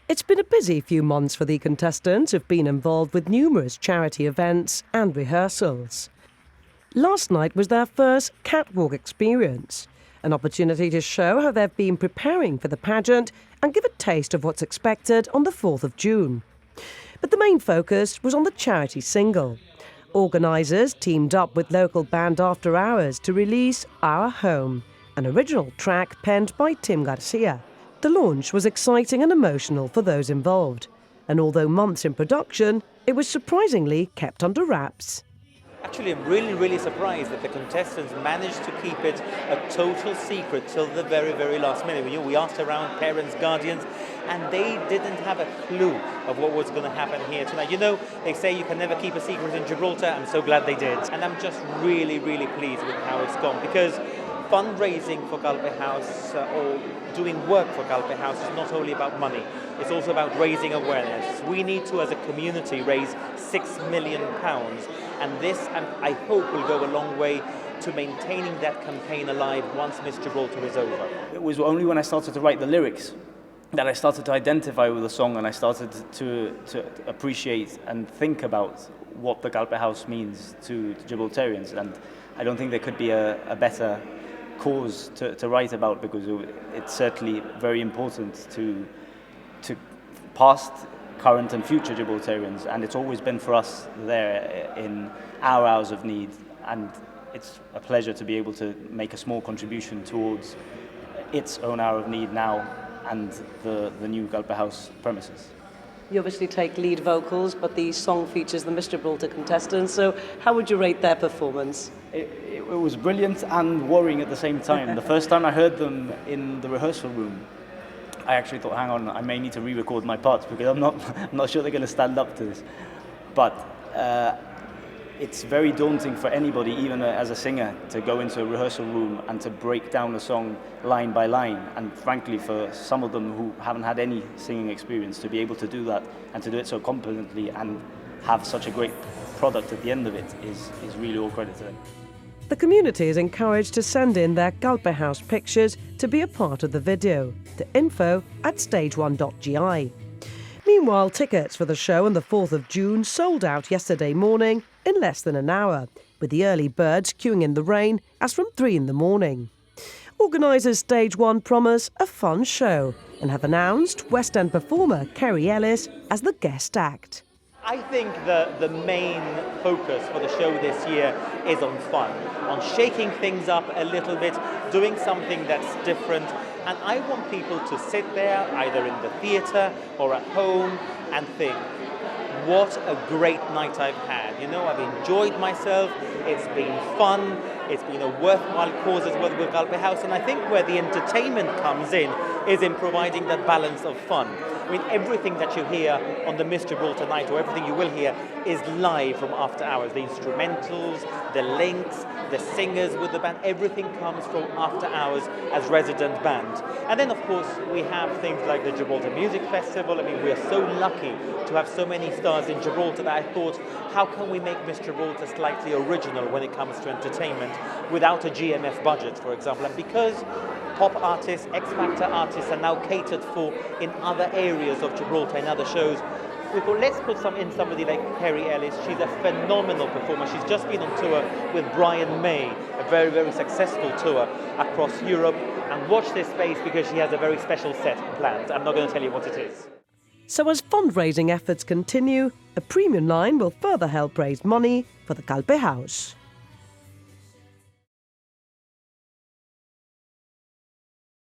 It's been a busy few months for the contestants who've been involved with numerous charity events and rehearsals. Last night was their first catwalk experience, an opportunity to show how they've been preparing for the pageant and give a taste of what's expected on the 4th of June. But the main focus was on the charity single. Organisers teamed up with local band After Hours to release Our Home, an original track penned by Tim Garcia. The launch was exciting and emotional for those involved, and although months in production, it was surprisingly kept under wraps. Actually, I'm really surprised that the contestants managed to keep it a total secret till the very last minute. We asked around parents, guardians, and they didn't have a clue of what was going to happen here tonight. They say you can never keep a secret in Gibraltar. I'm so glad they did. And I'm just really pleased with how it's gone, because fundraising for Galway House or doing work for Galway House is not only about money, it's also about raising awareness. We need to, as a community, raise £6 million, and this, and I hope, will go a long way to maintaining that campaign alive once Miss Gibraltar is over. It was only when I started to write the lyrics that I started to identify with the song, and I started to appreciate and think about what the Galway House means to Gibraltarians, and I don't think there could be a better cause to write about, because it's certainly very important to past, current and future Gibraltarians, and it's always been for us there in our hours of need, and it's a pleasure to be able to make a small contribution towards its own hour of need now and the new Galway House premises. You obviously take lead vocals, but the song features the Miss Gibraltar contestants, so how would you rate their performance? It was brilliant and worrying at the same time. The first time I heard them in the rehearsal room, I actually thought, hang on, I may need to re-record my parts, because I'm not sure they're going to stand up to this. But it's very daunting for anybody, even as a singer, to go into a rehearsal room and to break down a song line by line. And frankly, for some of them who haven't had any singing experience, to be able to do that and to do it so competently and have such a great product at the end of it is really all credit to them. The community is encouraged to send in their Galway House pictures to be a part of the video, to info@stage1.gi. Meanwhile, tickets for the show on the 4th of June sold out yesterday morning in less than an hour, with the early birds queuing in the rain as from 3 in the morning. Organisers Stage 1 promise a fun show and have announced West End performer Kerry Ellis as the guest act. I think the main focus for the show this year is on fun, on shaking things up a little bit, doing something that's different. And I want people to sit there, either in the theatre or at home, and think, what a great night I've had. I've enjoyed myself, it's been fun, it's been a worthwhile cause as well with Galway House, and I think where the entertainment comes in is in providing that balance of fun. Everything that you hear on the Miss Gibraltar night, or everything you will hear, is live from After Hours. The instrumentals, the links, the singers with the band, everything comes from After Hours as resident band. And then, of course, we have things like the Gibraltar Music Festival. We're so lucky to have so many stars in Gibraltar that I thought, how can we make Miss Gibraltar slightly original when it comes to entertainment without a GMF budget, for example? And because pop artists, X Factor artists are now catered for in other areas of Gibraltar, in other shows, we thought, let's put somebody like Kerry Ellis. She's a phenomenal performer. She's just been on tour with Brian May, a very successful tour across Europe. And watch this space, because she has a very special set planned. I'm not going to tell you what it is. So as fundraising efforts continue, a premium line will further help raise money for the Galway House.